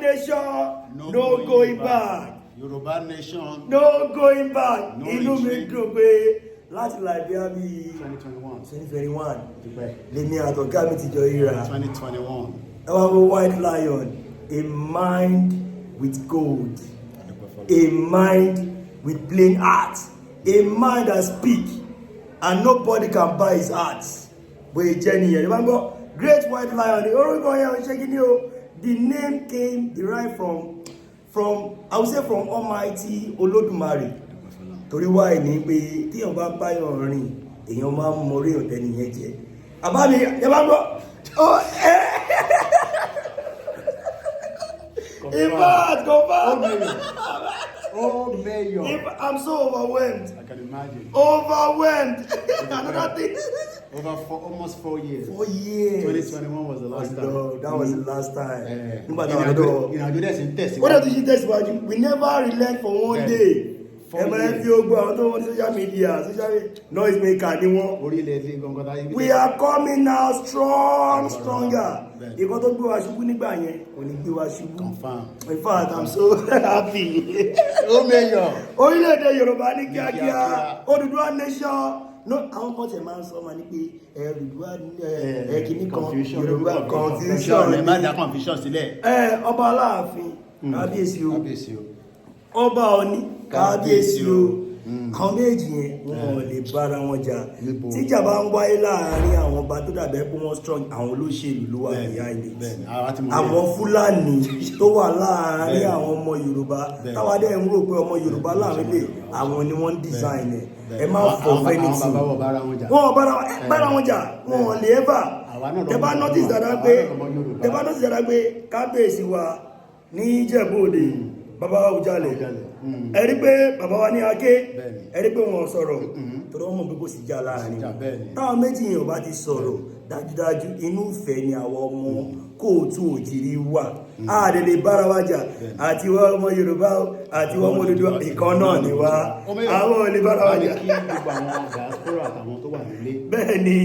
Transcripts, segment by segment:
nation, no going back. Yoruba nation, no going back. No Inú mi dùn pé láti Liberia bí 2021 lèmi àtọ̀gá mi ti jọ ríra. 2021. Our white lion, a mind with gold, a mind with plain heart, a mind that speak and nobody can buy his heart. But Jenny, remember, great white lion. The orúkọ yẹn ṣe kí ni o. The name came derived from I would say from Almighty Olódùmarè. Torí wá ní pé tíyàn bá báyọ̀ rìn èèyàn máa ń mọrí ọ̀tẹ̀ nìyẹn jẹ. Àbá mi ẹ bá gbọ́. Oh, mayor. I'm so overwhelmed. I can imagine. Overwhelmed. Another thing. Almost 4 years. 4 years. 2021 was the last time. No, that was the last time. What did you test? We never relent for one day. Social media, noise maker. We are coming now stronger. Ìkan tó gbé wa ṣubú nígbà yẹn kò ní gbé wa ṣubú. In fact, I'm so happy. Oh, mayor. Orílẹ̀-èdè Yorùbá ní kíákíá. Odùduwà nation. No, àwọn kan tẹ̀ máa ń sọ ma ní pé Odùduwà kìíní kan Yorùbá confusion. Ẹ má dá confusion sílẹ̀. Ọba Aláàfin kábíyèsí o. Ọba Ọ̀ní kábíyèsí o. Àwọn méjì yẹn wọn ò lè bára wọn jà. Tíjà bá ń wáyé láàárín àwọn ọba tó dàbẹ́ pé wọ́n strong, àwọn olóṣèlú ló wà ní àìlè. Àwọn Fúlàní tó wà láàárín àwọn ọmọ Yorùbá táwa dẹ̀ ń rò pé ọmọ Yorùbá láàárín lè àwọn ni wọ́n ń design ẹ̀. Ẹ má fọ fẹ́nìtì. Wọ́n bára wọn jà, wọn ò lè ẹ́fà. Tẹ bá notice dáadáa pé kábíyèsí wa ní Ìjẹ̀bú-Òde, bàbá wa Ujale, ẹ rí pé bàbá wa ní Aké, ẹ rí pé wọn sọ̀rọ̀ torí wọ́n mọ̀ pé kò sí jà láàrin. Táwọn méjì yẹn ò bá ti sọ̀rọ̀ dájúdájú inú ìfẹ́ ni àwọn ọmọ kóòtù òjìrí wà. Àdè lè bára wa jà àti wọ́n ọmọ Yorùbá àti wọ́n ọmọ Odùduwà ìkan náà ni wá. Àwọn ò lè bára wa jà. Bẹ́ẹ̀ ni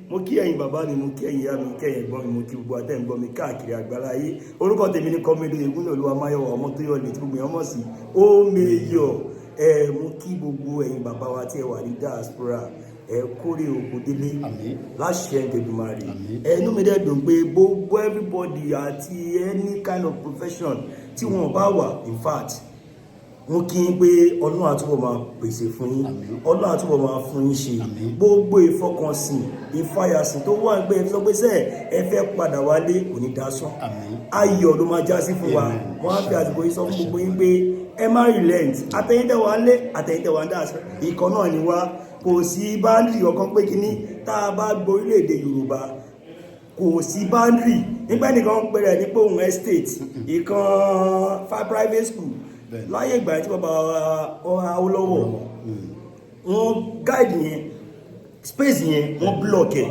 mo kí ẹ̀yin bàbá mi, mo kí ẹ̀yin ìyá mi, mo kí ẹ̀yin ẹ̀gbọ́n mi, mo kí gbogbo àtẹ̀ ń gbọ́ mi káàkiri àgbáláyé. Orúkọ tèmi ni Kọ́mídé Ògúnlólúwa Máyọ̀wá ọmọ tó yọ̀ lè tí gbogbo èèyàn mọ̀ sí ó meyọ̀. Mo kí gbogbo ẹ̀yin bàbá wa tí ẹ wà ní diaspora, kórè òkú délé láṣẹ Èdùmàrè. Inú mi dẹ̀ dùn pé gbogbo everybody àti any kind of profession tí wọ́n bá wà, in fact wọ́n kí n pé Ọlọ́run àtúbọ̀ máa pèsè fún yín, Ọlọ́run àtúbọ̀ máa fún yín ṣe. Gbogbo ìfọkànsìn ìfàyàsìn tó wà ń gbé ẹ sọ pé sẹ́ẹ̀ ẹ fẹ́ padà wálé kò ní dasán. Ayọ̀ ló máa já sí fún wa. Wọ́n á fi àsìkò yìí sọ fún gbogbo yín pé ẹ má relent. Àtẹ̀yìntẹ̀wà ń lé àtẹ̀yìntẹ̀wà ń dà ìkan náà ni wá. Kò sí báńdìrì ọ̀kan pé kíní tá a bá gbọ́ orílẹ̀-èdè Yorùbá kò sí báńdìrì. Nígbà nìkan ń pẹ̀rẹ̀ ní pé òun estate ìkan private school láyé ìgbà tí bàbá Awólọ́wọ̀ wọ́n guide yẹn space yẹn wọ́n block ẹ̀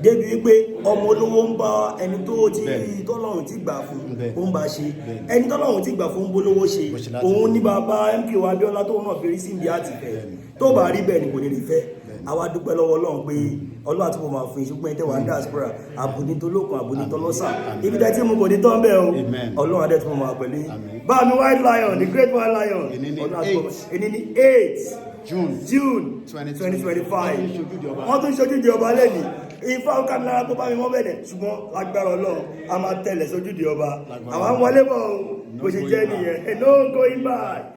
débi wípé ọmọ olówó ń bá ẹni tó ti tọ́lọ́run ti gbà fún ó ń bá ṣe, ẹni tọ́lọ́run ti gbà fún ń bólówó ṣe. Òun ní bàbá MKO Abíọ́lá tó náà fèrè sí ibi àti fẹ́ tó bá rí bẹ́ẹ̀ ni kò ní rí fẹ́. Àwa dúpẹ́ lọ́wọ́ Ọlọ́run pé Ọlọ́run àti mo máa fún ìṣùgbọ́n ẹ̀tẹ́ wà ní diaspora àbùnítolókun àbùnítọlọ́sà ibi tẹ́ tí mo kò ní tán bẹ́ẹ̀ o. Ọlọ́run adé tí mo máa pẹ̀lú bá mi white lion, the great white lion. Èní ní 8 June 2025 wọ́n tún ṣojú di ọba lẹ́nìí. Ifá ó kámi lára tó bá mi wọ́n bẹ̀rẹ̀ ṣùgbọ́n lágbára Ọlọ́run a máa tẹ̀lẹ̀ sójú di ọba. Àwọn wọlé bọ̀ bó ṣe jẹ́ nìyẹn. No going back.